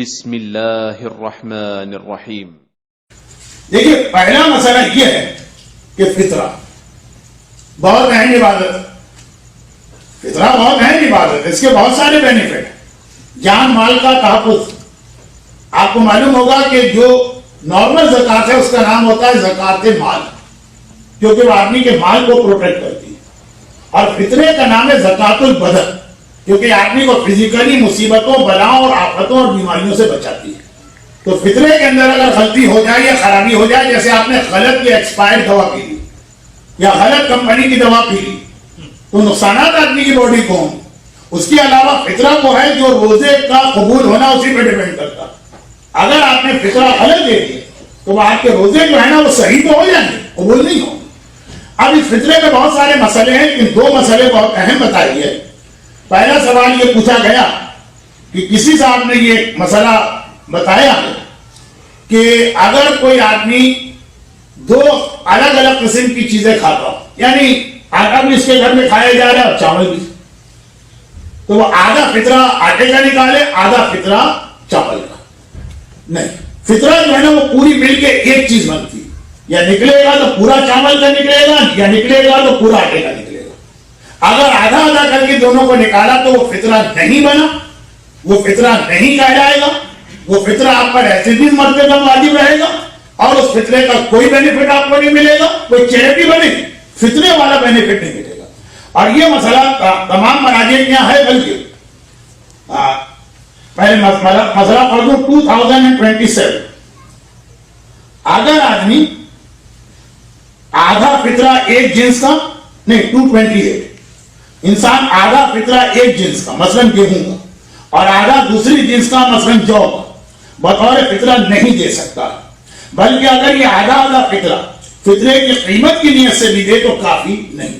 بسم اللہ الرحمن الرحیم۔ دیکھیے پہلا مسئلہ یہ ہے کہ فطرہ بہت اہم عبادت ہے۔ فطرہ بہت اہم عبادت ہے، اس کے بہت سارے بینیفٹ ہیں۔ جان مال کا تحفظ، آپ کو معلوم ہوگا کہ جو نارمل زکوٰۃ ہے اس کا نام ہوتا ہے زکوٰۃ مال، کیونکہ وہ آدمی کے مال کو پروٹیکٹ کرتی ہے۔ اور فطرے کا نام ہے زکوٰۃ البدن، کیونکہ آدمی کو فزیکلی مصیبتوں، بلاؤں اور آفتوں اور بیماریوں سے بچاتی ہے۔ تو فطرے کے اندر اگر غلطی ہو جائے یا خرابی ہو جائے، جیسے آپ نے غلط کی ایکسپائر دوا پی لی یا غلط کمپنی کی دوا پی لی، تو نقصانات آدمی کی باڈی کو ہوں۔ اس کے علاوہ فطرہ وہ ہے جو روزے کا قبول ہونا اسی پہ ڈیپینڈ کرتا ہے۔ اگر آپ نے فطرہ غلط دے دیا تو وہ آپ کے روزے جو ہے نا وہ صحیح تو ہو جائیں گے، قبول نہیں ہوں گے۔ اب اس فطرے میں بہت سارے مسئلے ہیں، لیکن دو مسئلے بہت اہم بتائیے۔ پہلا سوال یہ پوچھا گیا کہ کسی صاحب نے یہ مسئلہ بتایا کہ اگر کوئی آدمی دو الگ الگ قسم کی چیزیں کھاتا ہو، یعنی آٹا بھی اس کے گھر میں کھایا جا رہا ہے اور چاول بھی، تو وہ آدھا فطرہ آٹے کا نکالے، آدھا فطرہ چاول کا۔ نہیں، فطرہ جو ہے نا وہ پوری مل کے ایک چیز بنتی ہے، یا نکلے گا تو پورا چاول کا نکلے گا، یا نکلے گا تو پورا آٹے کا نکلے گا۔ اگر آدھا آدھا کر کے دونوں کو نکالا تو وہ فطرہ نہیں بنا، وہ فطرہ نہیں کہلائے گا، وہ فطرہ آپ پر ایسے بھی مرتے دم واجب رہے گا، اور اس فطرے کا کوئی بینیفٹ آپ کو نہیں ملے گا، کوئی چیریٹی بنے گی، فطرے والا بینیفٹ نہیں ملے گا۔ اور یہ مسئلہ تمام مراجع میں ہے، بلکہ پہلے مسئلہ پڑھ دوں 2027۔ اگر آدمی آدھا فطرہ ایک جنس کا، نہیں 228، انسان آدھا فطرہ ایک جنس کا مثلا گیہوں کا اور آدھا دوسری جنس کا مثلا جو کا بطور فطرہ نہیں دے سکتا، بلکہ اگر یہ آدھا آدھا فطرہ فطرے کی قیمت کی نیت سے بھی دے تو کافی نہیں۔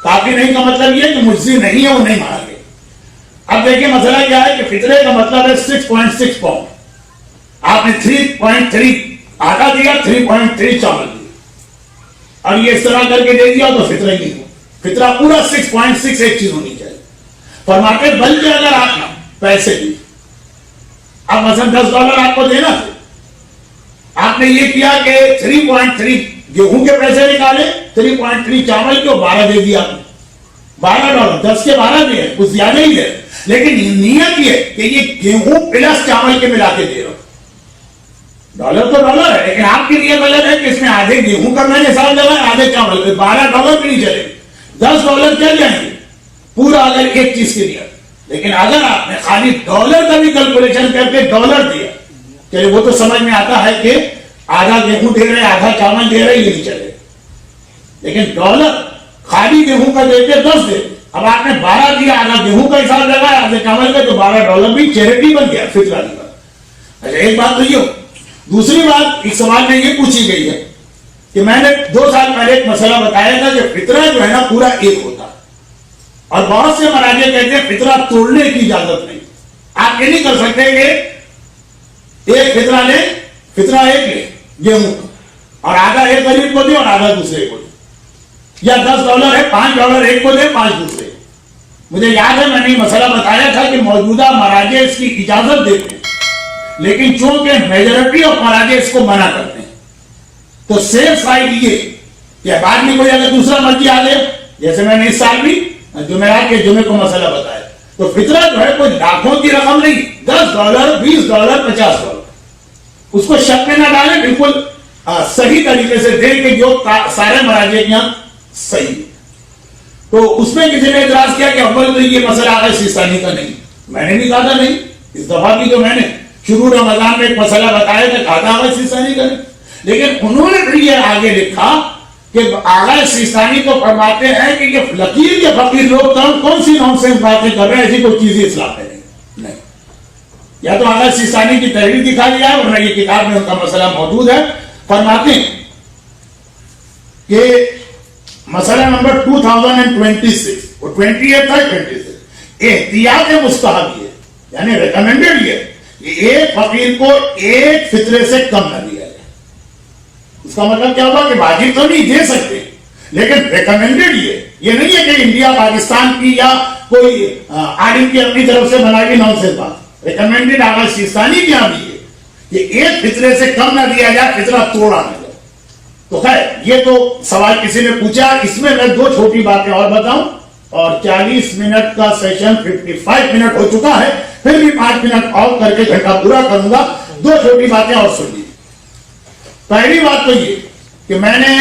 کافی نہیں کا مطلب یہ کہ مجزی نہیں ہے، وہ نہیں مانا گیا۔ اب دیکھیں مسئلہ کیا ہے کہ فطرے کا مطلب ہے 6.6 پاؤنڈ، آپ نے 3.3 آٹا دیا، 3.3 چاول دیا، اور یہ اس طرح کر کے دے دیا تو فطرہ ہی نہیں ہو۔ فطرہ پورا 6.6 ایک چیز ہونی چاہیے۔ فرماتے بلکہ اگر آپ نے پیسے دی، اب مثلا $10 آپ کو دینا تھے، آپ نے یہ کیا کہ 3.3 گیہوں کے پیسے نکالے، 3.3 چاول کے 12 دے دیا، $12، 10 کے 12 دے، کچھ زیادہ ہی دے، لیکن نیت یہ کہ یہ گیہوں پلس چاول کے ملا کے دے رہا ہوں۔ ڈالر تو ڈالر ہے، لیکن آپ کی نیت غلط ہے کہ اس میں آدھے گیہوں کا میں نے حساب لگایا، آدھے چاول کے، $12 بھی نہیں چلے، $10 چل جائیں گے پورا اگر ایک چیز کی نیت۔ لیکن اگر آپ نے خالی ڈالر کا بھی کیلکولیشن کر کے ڈالر دیا، چلے وہ تو سمجھ میں آتا ہے کہ آدھا گیہوں دے رہے، آدھا چاول دے رہے، یہ نہیں چلے، لیکن ڈالر خالی گیہوں کا دے کے 10 دے، اب آپ نے 12 دیا، آدھا گیہوں کا حساب لگایا، آدھے چاول کا، تو $12 بھی چیریٹی بن گیا، فطرہ نہیں بنا۔ اچھا ایک بات تو یہ ہو۔ دوسری بات ایک سوال میں یہ پوچھی گئی ہے کہ میں نے 2 سال پہلے ایک مسئلہ بتایا تھا کہ فطرہ جو ہے نا پورا ایک ہوتا ہے، اور بہت سے مراجع کہتے ہیں فطرہ توڑنے کی اجازت نہیں۔ آپ یہ نہیں کر سکتے کہ ایک فطرہ لے، فطرہ ایک لے گیہوں کا، اور آدھا ایک غریب کو دے اور آدھا دوسرے کو دے، یا $10 ہے، $5 ایک کو دے، 5 دوسرے۔ مجھے یاد ہے میں نے مسئلہ بتایا تھا کہ موجودہ مراجع اس کی اجازت دیتے ہیں، لیکن چونکہ میجورٹی آف مراجع اس کو منع کرتے ہیں، تو سیف سائڈ یہ کہ بعد میں کوئی اگر دوسرا مرضی آ گیا، جیسے میں نے اس سال بھی جمعرات کے جمعے کو مسئلہ بتایا، تو فطرہ جو ہے کوئی لاکھوں کی رقم نہیں، $10، $20، $50، اس کو شک میں نہ ڈالیں، بالکل صحیح طریقے سے دیں کہ جو سارے مراجع کے یہاں صحیح۔ تو اس میں کسی نے اعتراض کیا کہ اول تو یہ مسئلہ آغا سیستانی کا نہیں، میں نے بھی کہا تھا نہیں، اس دفعہ بھی جو میں نے شروع رمضان میں ایک مسئلہ بتایا تھا، کہا تھا آغا سیستانی کا نہیں، لیکن انہوں نے پھر یہ آگے لکھا کہ آغا سیستانی تو فرماتے ہیں کہ یہ لکیر کے فقیر لوگ کون سی نونسنس باتیں کر رہے ہیں، ایسی کوئی چیز اسلام میں نہیں۔ یا تو آغا سیستانی کی تحریر دکھا دیا ہے، ورنہ یہ کتاب میں ان کا مسئلہ موجود ہے۔ فرماتے ہیں کہ مسئلہ نمبر 2026 اور 28 تھا، 26 احتیاط مستحب یہ یعنی ریکمینڈڈ یہ کہ ایک فقیر کو ایک فطرے سے کم نہ دیا جائے۔ اس کا مطلب کیا ہوا کہ واجب تو نہیں دے سکتے، لیکن ریکمینڈڈ یہ نہیں ہے کہ انڈیا پاکستان کی یا کوئی عالم کی اپنی طرف سے بنائی ہوئی نونسنس بات۔ ریکمینڈیڈ آغا سیستانی کی یہاں بھی ہے کہ ایک فطرے سے کم نہ دیا جائے, فطرہ توڑا نہ جائے. تو خیر یہ تو سوال کسی نے پوچھا, اس میں میں 2 چھوٹی باتیں اور بتاؤں, اور 40 منٹ کا سیشن 55 منٹ ہو چکا ہے, پھر بھی 5 منٹ اور کر کے گھنٹہ پورا کروں گا. 2 چھوٹی باتیں اور سن لیجیے. پہلی بات تو یہ کہ میں نے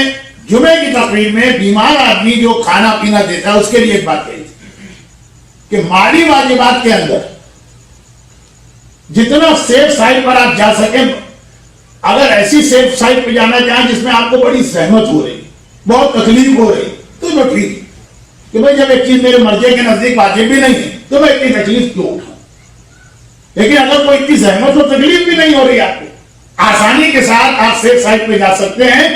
جمعے کی تقریر میں بیمار آدمی جو کھانا پینا دیتا ہے اس کے لیے ایک بات کہی کہ مالی واجبات کے اندر جتنا سیف سائٹ پر آپ جا سکیں, اگر ایسی سیف سائٹ پہ جانا چاہیں جس میں آپ کو بڑی زحمت ہو رہی, بہت تکلیف ہو رہی, تو جو ٹھیک ہے کہ بھائی جب ایک چیز میرے مرضی کے نزدیک واجب بھی نہیں ہے تو میں اتنی تکلیف کیوں اٹھاؤں. لیکن اگر کوئی اتنی زحمت اور تکلیف بھی نہیں ہو رہی آپ کو, آسانی کے ساتھ آپ سیف سائٹ پہ جا سکتے ہیں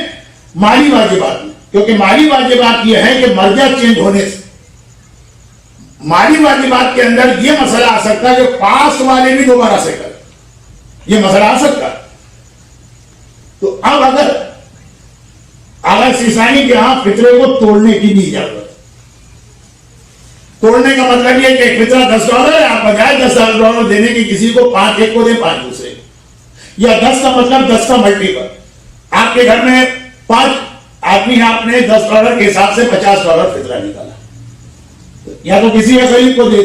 مالی واجبات میں, کیونکہ مالی واجبات یہ ہے کہ مرجع چینج ہونے سے مالی واجبات کے اندر یہ مسئلہ آ سکتا ہے کہ پاس والے بھی دوبارہ سے کریں, یہ مسئلہ آ سکتا ہے. تو اب اگر سیسانی کے ہاں فطرے کو توڑنے کی بھی اجازت, توڑنے کا مطلب یہ کہ فطرہ $10 ہے, آپ بجائے $10 دینے کی کسی کو 5 ایک کو دیں 5 دوسرے, یا 10 کا مطلب 10 کا ملٹیپل. آپ کے گھر میں 5 آدمی, آپ نے $10 کے حساب سے $50 فطرہ نکالا, یا تو کسی غریب کو دے,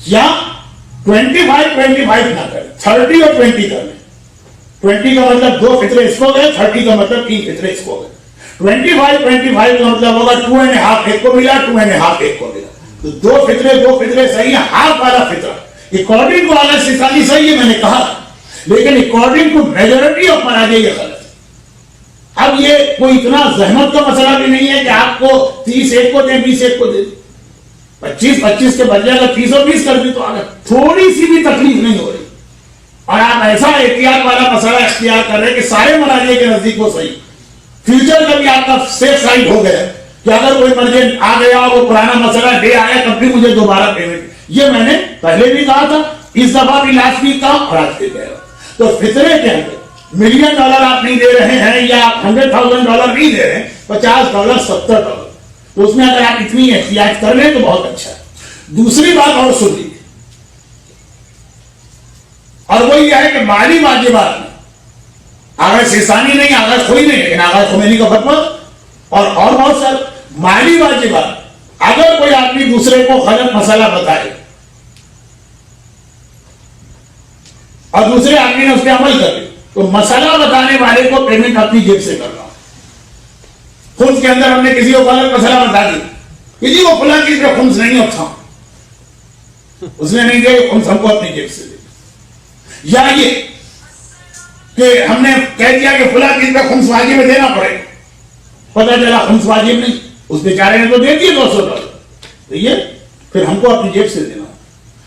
یا 25-25 نہ کریں, 30 اور 20 کر لیں. 20 کا مطلب 2 فطرے اس کو گئے, 30 کا مطلب 3 فطرے اس کو گئے. 25-25 کا مطلب ہوگا 2.5 ایک کو ملا, 2.5 ایک کو ملا, تو 2 فطرے صحیح ہے. ہاف والا فطرہ اکارڈنگ ٹو آغا سیستانی صحیح ہے, میں نے کہا, لیکن اکارڈنگ ٹو میجورٹی آف مراجع یہ غلط ہے. اب یہ کوئی اتنا زحمت کا مسئلہ بھی نہیں ہے کہ آپ کو 30 ایک کو دیں 20 ایک کو دیں, 25 کے بدلے اگر 30 اور 20 کر دی تو اگر تھوڑی سی بھی تکلیف نہیں ہو رہی, اور آپ ایسا احتیاط والا مسئلہ اختیار کر رہے ہیں کہ سارے مراجع کے نزدیک وہ صحیح, فیوچر کا بھی آپ کا سیف سائڈ ہو گیا کہ اگر کوئی مرجع آ گیا اور وہ پرانا مسئلہ لے آیا تب بھی مجھے دوبارہ پیمنٹ, یہ میں نے پہلے بھی کہا تھا, اس دفعہ بھی لاسٹ ویک کہا اور آج بھی کہہ رہا. تو فطرے کے اندر $1 ملین آپ نہیں دے رہے ہیں یا $100,000 نہیں دے رہے ہیں, $50 $70, تو اس میں اگر آپ اتنی احتیاط کر لیں تو بہت اچھا ہے. دوسری بات اور سن لیجیے, اور وہ یہ ہے کہ مالی واجبات میں آغا سیستانی نہیں, آغا کوئی نہیں, لیکن آغا خمینی کا فتویٰ اور بہت سارے مالی واجبات, اگر کوئی آدمی دوسرے کو غلط مسئلہ بتائے اور دوسرے آدمی نے اس پہ عمل کر لیا تو مسئلہ بتانے والے کو پیمنٹ اپنی جیب سے کرنا. خمس کے اندر ہم نے کسی کو غلط مسئلہ بتا دیا, کسی کو فلاں چیز پہ خمس نہیں اٹھا, اس نے نہیں دیا, خمس ہم کو اپنی جیب سے دے. یا یہ کہ ہم نے کہہ دیا کہ فلاں چیز پہ خمس واجب میں دینا پڑے, پتہ چلا خمس واجب نہیں, اس بیچارے نے تو دے دیے $200, تو یہ پھر ہم کو اپنی جیب سے دینا.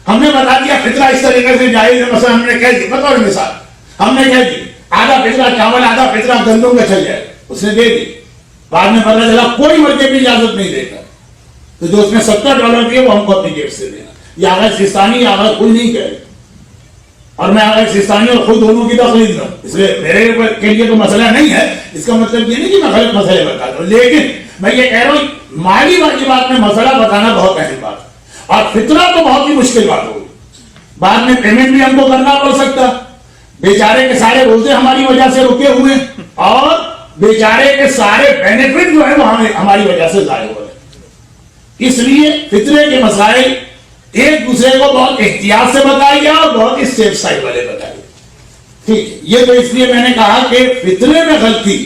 ہم نے بتا دیا فطرہ اس طریقے سے جائز ہے, مثلا ہم نے کہہ دیا, بطور مثال ہم نے کہہ دی آدھا فطرہ چاول آدھا فطرہ گندم کا چل جائے, اس نے دے دی, بعد میں پتہ چلا کوئی مرجع بھی اجازت نہیں دے گا, تو جو اس میں $70 دیے وہ ہم کو اپنی جیب سے دینا. یہ آغا سیستانی آغا خود نہیں کہہ رہے, اور میں آغا سیستانی اور خود دونوں کی تقلید دوں, اس لیے میرے کے لیے تو مسئلہ نہیں ہے. اس کا مطلب یہ نہیں کہ میں غلط مسئلے بتاتا ہوں, لیکن میں یہ کہہ رہا ہوں مالی واجبات میں مسئلہ بتانا بہت اہم بات ہے, اور فطرہ تو بہت ہی مشکل بات ہوگی. بعد میں پیمنٹ بھی ہم کو کرنا پڑ سکتا, بیچارے کے سارے روزے ہماری وجہ سے رکے ہوئے, اور بیچارے کے سارے بینیفٹ جو ہے وہ ہماری وجہ سے ضائع ہو رہے. اس لیے فطرے کے مسائل ایک دوسرے کو بہت احتیاط سے بتائیے اور بہت ہی سیف سائڈ والے بتائیے. ٹھیک ہے, یہ تو اس لیے میں نے کہا کہ فطرے میں غلطی,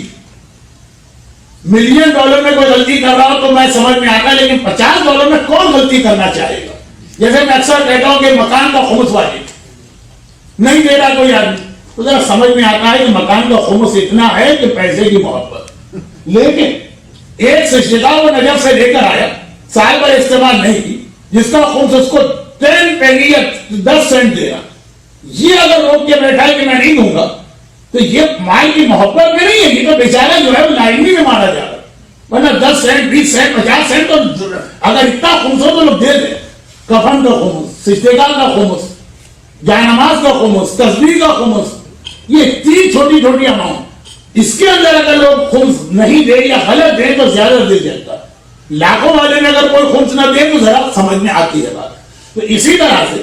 $1 ملین میں کوئی غلطی کر رہا ہو تو میں سمجھ میں آتا, لیکن $50 میں کون غلطی کرنا چاہے گا. جیسے میں اکثر کہتا ہوں کہ مکان کا خمس واجب نہیں دے رہا کوئی آدمی, تو ذرا سمجھ میں آتا ہے کہ مکان کا خمس اتنا ہے کہ پیسے کی محبت, لیکن ایک سجدہ وہ نجف سے لے کر آیا, سال پر استعمال نہیں کی, جس کا خمس اس کو 10 پینی یا 10 سینٹ دے رہا, یہ اگر روک کے بیٹھا ہے کہ میں نہیں دوں گا تو یہ مال کی محبت میں نہیں ہے, یہ تو بیچارہ جو ہے وہ لائنی میں مارا جا رہا. ورنہ 10 سینٹ 20 سینٹ 50 سینٹ تو اگر اتنا خمس ہو تو لوگ دے دیں. کفن کا خمس, سجدہ کا خمس, جائے نماز کا خمس, تسبیح کا خمس, یہ 3 چھوٹی چھوٹی اماؤنٹ, اس کے اندر اگر لوگ خمس نہیں دے یا غلط دیں تو زیادہ دے جاتا. لاکھوں والے میں اگر کوئی خمس نہ دے تو ذرا سمجھ میں آتی ہے بات. تو اسی طرح سے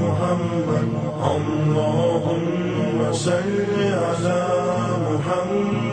محمد اللهم صل على محمد